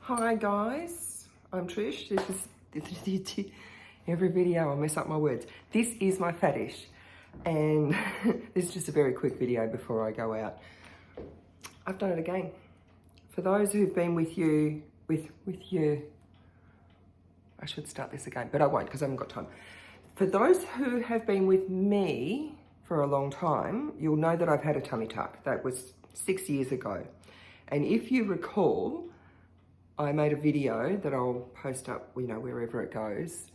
Hi guys, I'm Trish. This is every video I mess up my words. This is my fetish, and this is just a very quick video before I go out. I've done it again. For those who've been with you, I should start this again, but I won't because I haven't got time. For those who have been with me for a long time, you'll know that I've had a tummy tuck. That was 6 years ago. And if you recall, I made a video that I'll post up, wherever it goes,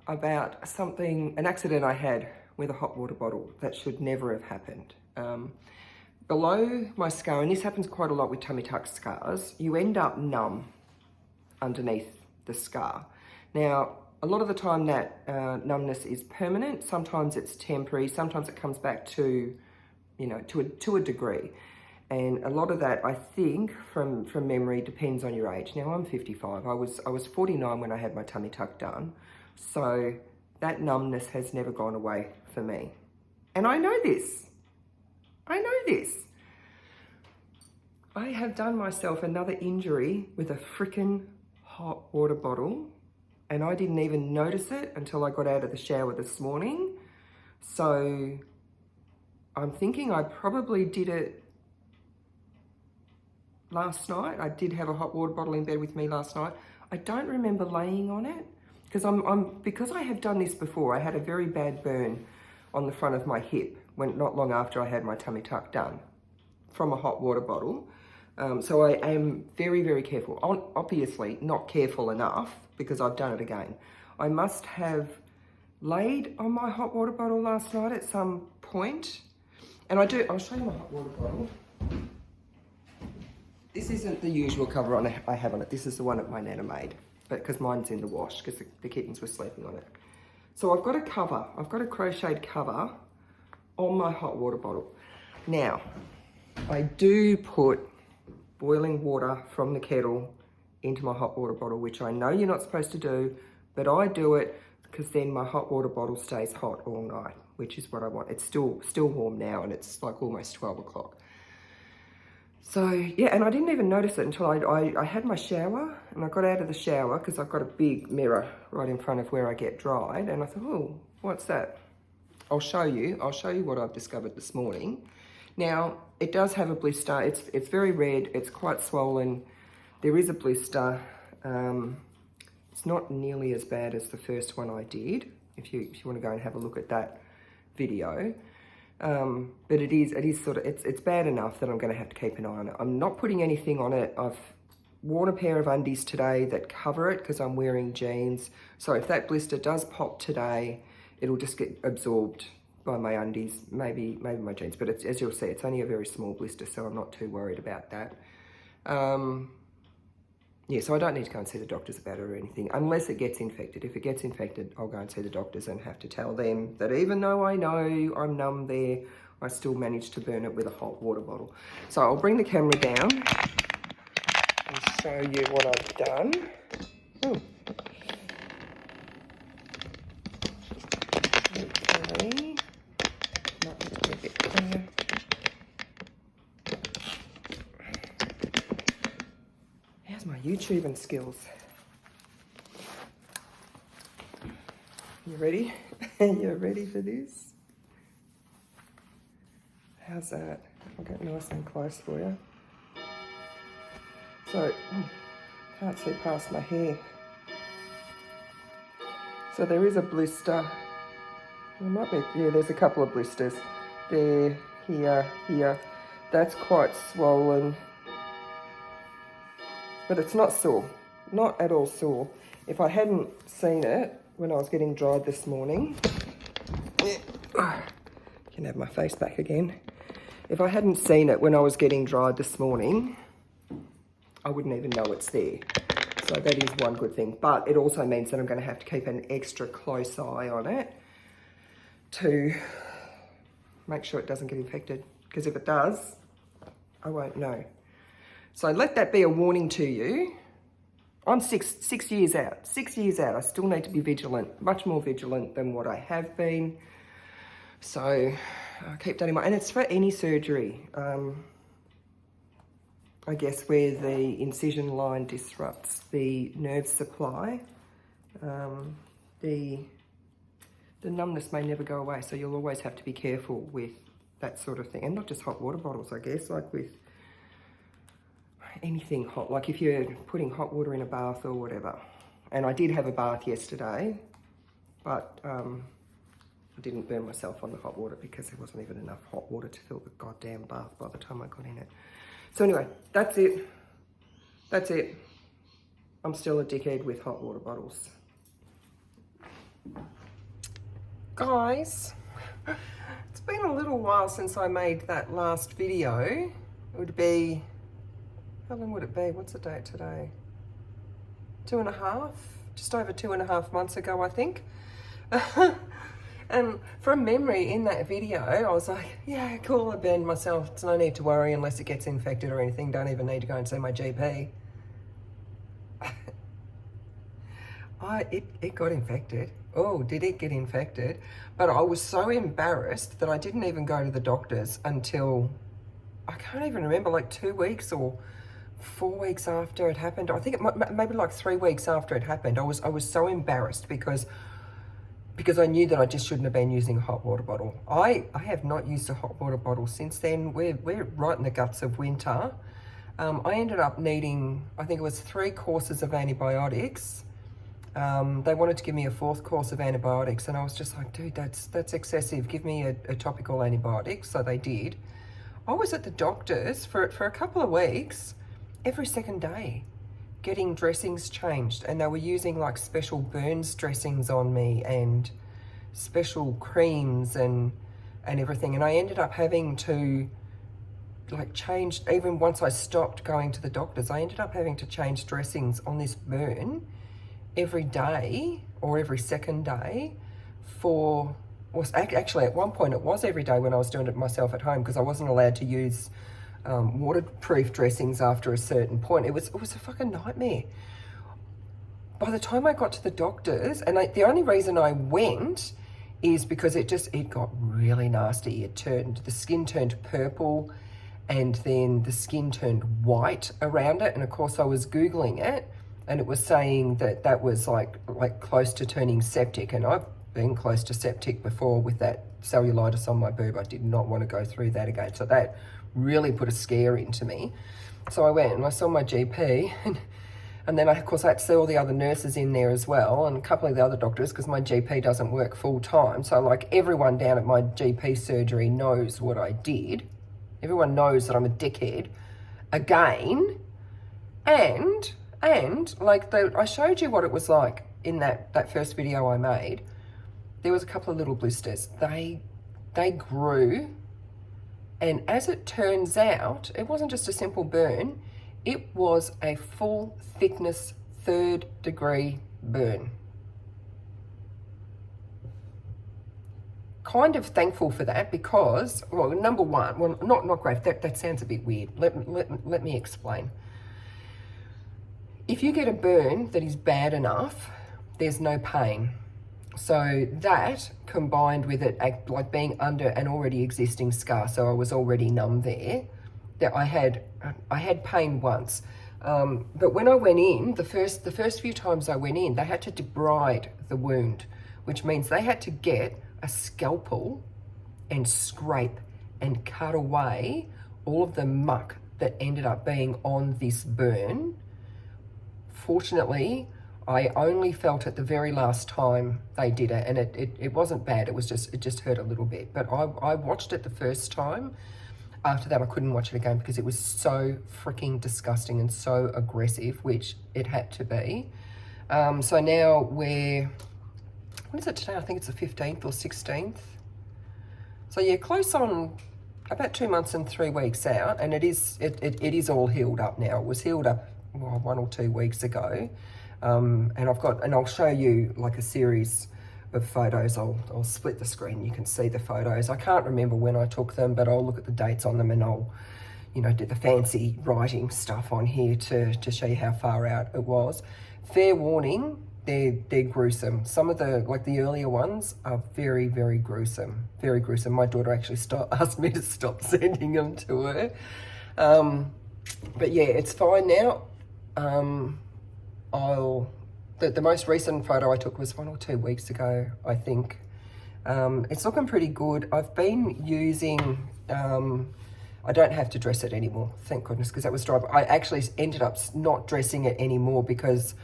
about an accident I had with a hot water bottle that should never have happened. Below my scar, and this happens quite a lot with tummy tuck scars, you end up numb underneath the scar. Now, a lot of the time that numbness is permanent. Sometimes it's temporary. Sometimes it comes back to a degree. And a lot of that, I think, from memory, depends on your age. Now, I'm 55. I was 49 when I had my tummy tuck done. So that numbness has never gone away for me. And I know this. I have done myself another injury with a freaking hot water bottle. And I didn't even notice it until I got out of the shower this morning. So I'm thinking I probably did it last night. I did have a hot water bottle in bed with me last night. I don't remember laying on it because because I have done this before. I had a very bad burn on the front of my hip not long after I had my tummy tuck done from a hot water bottle. So I am very, very careful. Obviously not careful enough because I've done it again. I must have laid on my hot water bottle last night at some point. And I'll show you my hot water bottle. This isn't the usual cover I have on it. This is the one that my nana made, but because mine's in the wash because the kittens were sleeping on it. So I've got a cover. I've got a crocheted cover on my hot water bottle. Now, I do put boiling water from the kettle into my hot water bottle, which I know you're not supposed to do, but I do it because then my hot water bottle stays hot all night, which is what I want. It's still warm now, and it's like almost 12 o'clock. So, yeah, and I didn't even notice it until I had my shower, and I got out of the shower because I've got a big mirror right in front of where I get dried, and I thought, oh, what's that? I'll show you what I've discovered this morning. Now, it does have a blister. It's very red. It's quite swollen. There is a blister. It's not nearly as bad as the first one I did, if you want to go and have a look at that video. But it is sort of, it's bad enough that I'm going to have to keep an eye on it. I'm not putting anything on it. I've worn a pair of undies today that cover it because I'm wearing jeans. So if that blister does pop today, it'll just get absorbed by my undies, maybe my jeans. But as you'll see, it's only a very small blister, so I'm not too worried about that. Yeah, so I don't need to go and see the doctors about it or anything, unless it gets infected. If it gets infected, I'll go and see the doctors and have to tell them that even though I know I'm numb there, I still managed to burn it with a hot water bottle. So I'll bring the camera down and show you what I've done. Oh. Okay. Might need to be a bit clear. How's my YouTubing skills? You ready? You ready for this? How's that? I'll get nice and close for you. So, can't see past my hair. So there is a blister. There might be, yeah, there's a couple of blisters. There, here. That's quite swollen. But it's not sore, not at all sore. If I hadn't seen it when I was getting dried this morning, can have my face back again. If I hadn't seen it when I was getting dried this morning, I wouldn't even know it's there. So that is one good thing. But it also means that I'm going to have to keep an extra close eye on it to make sure it doesn't get infected. Because if it does, I won't know. So let that be a warning to you. I'm six years out. 6 years out. I still need to be vigilant, much more vigilant than what I have been. So I keep that in mind. And it's for any surgery. I guess where the incision line disrupts the nerve supply, the numbness may never go away, so you'll always have to be careful with that sort of thing. And not just hot water bottles, I guess, like with anything hot, like if you're putting hot water in a bath or whatever. And I did have a bath yesterday, but I didn't burn myself on the hot water because there wasn't even enough hot water to fill the goddamn bath by the time I got in it. So anyway, that's it. That's it. I'm still a dickhead with hot water bottles. Guys, it's been a little while since I made that last video. It would be, how long would it be? What's the date today? 2.5, just over 2.5 months ago, I think. And from memory in that video, I was like, yeah, cool, I burned myself. It's no need to worry unless it gets infected or anything. Don't even need to go and see my GP. It got infected. Oh, did it get infected? But I was so embarrassed that I didn't even go to the doctors until, I can't even remember, like 2 weeks or 4 weeks after it happened. I think it maybe like 3 weeks after it happened. I was so embarrassed because I knew that I just shouldn't have been using a hot water bottle. I have not used a hot water bottle since then. We're right in the guts of winter. I ended up needing, I think it was 3 courses of antibiotics. They wanted to give me a 4th course of antibiotics, and I was just like, dude, that's excessive. Give me a topical antibiotic. So they did. I was at the doctor's for a couple of weeks, every second day, getting dressings changed, and they were using like special burns dressings on me and special creams and everything. And I ended up having to like change, even once I stopped going to the doctors, I ended up having to change dressings on this burn every day or every second day for, was actually at one point it was every day when I was doing it myself at home, because I wasn't allowed to use waterproof dressings after a certain point. It was a fucking nightmare. By the time I got to the doctors, and the only reason I went is because it got really nasty. The skin turned purple, and then the skin turned white around it. And of course I was Googling it, and it was saying that was like close to turning septic. And I've been close to septic before with that cellulitis on my boob. I did not want to go through that again. So that really put a scare into me. So I went and I saw my GP, and then of course I had to see all the other nurses in there as well, and a couple of the other doctors, because my GP doesn't work full time. So like everyone down at my GP surgery knows what I did. Everyone knows that I'm a dickhead again. And like I showed you what it was like in that first video I made. There was a couple of little blisters. They grew. And as it turns out, it wasn't just a simple burn, it was a full thickness 3rd degree burn. Kind of thankful for that because, well, number one, well, not great, that sounds a bit weird. Let me explain. If you get a burn that is bad enough, there's no pain. So that, combined with it like being under an already existing scar, so I was already numb there, that I had pain once. But when I went in, the first few times I went in, they had to debride the wound, which means they had to get a scalpel and scrape and cut away all of the muck that ended up being on this burn. Fortunately, I only felt it the very last time they did it, and it wasn't bad. It just hurt a little bit. But I watched it the first time. After that, I couldn't watch it again because it was so freaking disgusting and so aggressive, which it had to be. So now what is it today? I think it's the 15th or 16th. So yeah, close on about 2 months and 3 weeks out, and it is all healed up now. It was healed up 1 or 2 weeks ago. And I'll show you like a series of photos. I'll split the screen. You can see the photos. I can't remember when I took them, but I'll look at the dates on them, and I'll, do the fancy writing stuff on here to show you how far out it was. Fair warning, they're gruesome. Some of the earlier ones are very, very gruesome. Very gruesome. My daughter actually asked me to stop sending them to her. But yeah, it's fine now. The most recent photo I took was 1 or 2 weeks ago, I think. It's looking pretty good. I've been using, I don't have to dress it anymore, thank goodness, because that was dry. I actually ended up not dressing it anymore because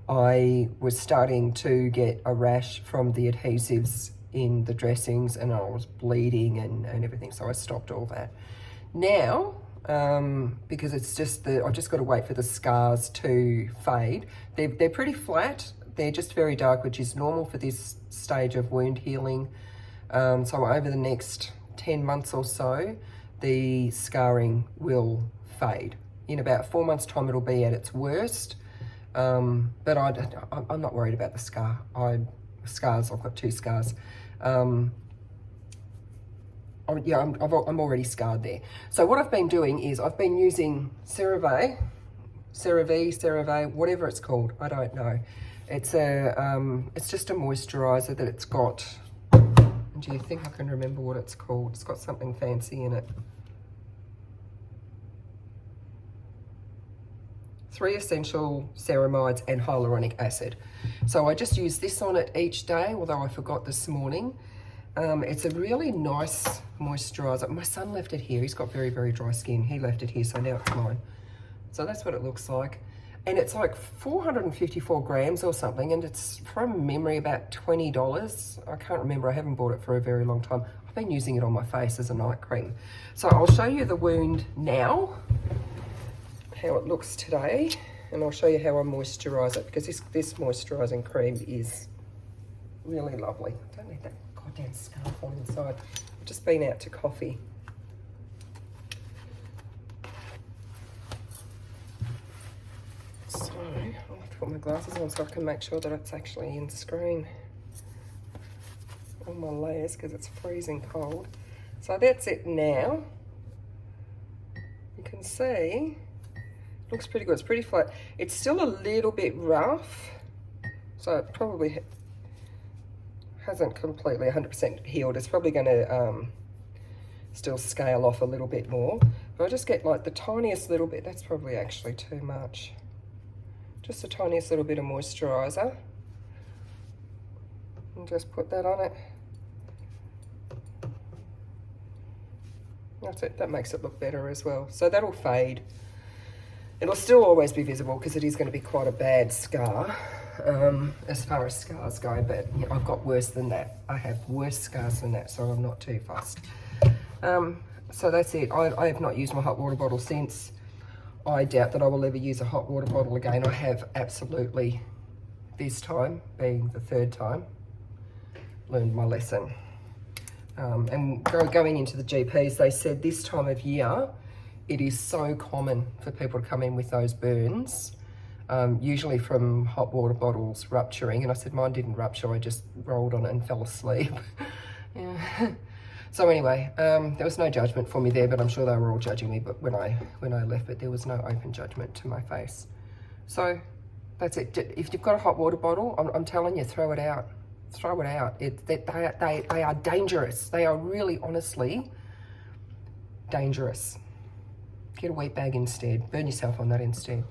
I was starting to get a rash from the adhesives in the dressings, and I was bleeding and everything, so I stopped all that. Now, because it's just I've just got to wait for the scars to fade. They're pretty flat. They're just very dark, which is normal for this stage of wound healing. So over the next 10 months or so, the scarring will fade. In about 4 months' time, it'll be at its worst. But I'm not worried about the scars. I've got 2 scars. I'm already scarred there. So what I've been doing is I've been using CeraVe, whatever it's called, I don't know. It's just a moisturizer that it's got. Do you think I can remember what it's called? It's got something fancy in it. 3 essential ceramides and hyaluronic acid. So I just use this on it each day, although I forgot this morning. It's a really nice moisturizer. My son left it here. He's got very, very dry skin. He left it here, so now it's mine. So that's what it looks like. And it's like 454 grams or something, and it's from memory about $20. I can't remember. I haven't bought it for a very long time. I've been using it on my face as a night cream. So I'll show you the wound now, how it looks today, and I'll show you how I moisturize it, because this moisturizing cream is really lovely. I don't need that goddamn scarf on inside. I've just been out to coffee. So I'll have to put my glasses on so I can make sure that it's actually in screen on my layers, because it's freezing cold. So that's it now. You can see it looks pretty good. It's pretty flat. It's still a little bit rough, so it probably hasn't completely 100% healed. It's probably going to still scale off a little bit more. But I just get like the tiniest little bit. That's probably actually too much. Just the tiniest little bit of moisturizer, and just put that on it. That's it. That makes it look better as well. So that'll fade. It'll still always be visible because it is going to be quite a bad scar as far as scars go, but you know, I've got worse than that. I have worse scars than that, so I'm not too fussed. So that's it. I have not used my hot water bottle since. I doubt that I will ever use a hot water bottle again. I have absolutely, this time being the 3rd time, learned my lesson. And going into the GPs, they said this time of year, it is so common for people to come in with those burns, usually from hot water bottles rupturing. And I said, mine didn't rupture, I just rolled on it and fell asleep. Yeah. So anyway, there was no judgment for me there, but I'm sure they were all judging me. But when I left, but there was no open judgment to my face. So that's it. If you've got a hot water bottle, I'm telling you, throw it out. Throw it out. They are dangerous. They are really, honestly, dangerous. Get a wheat bag instead. Burn yourself on that instead.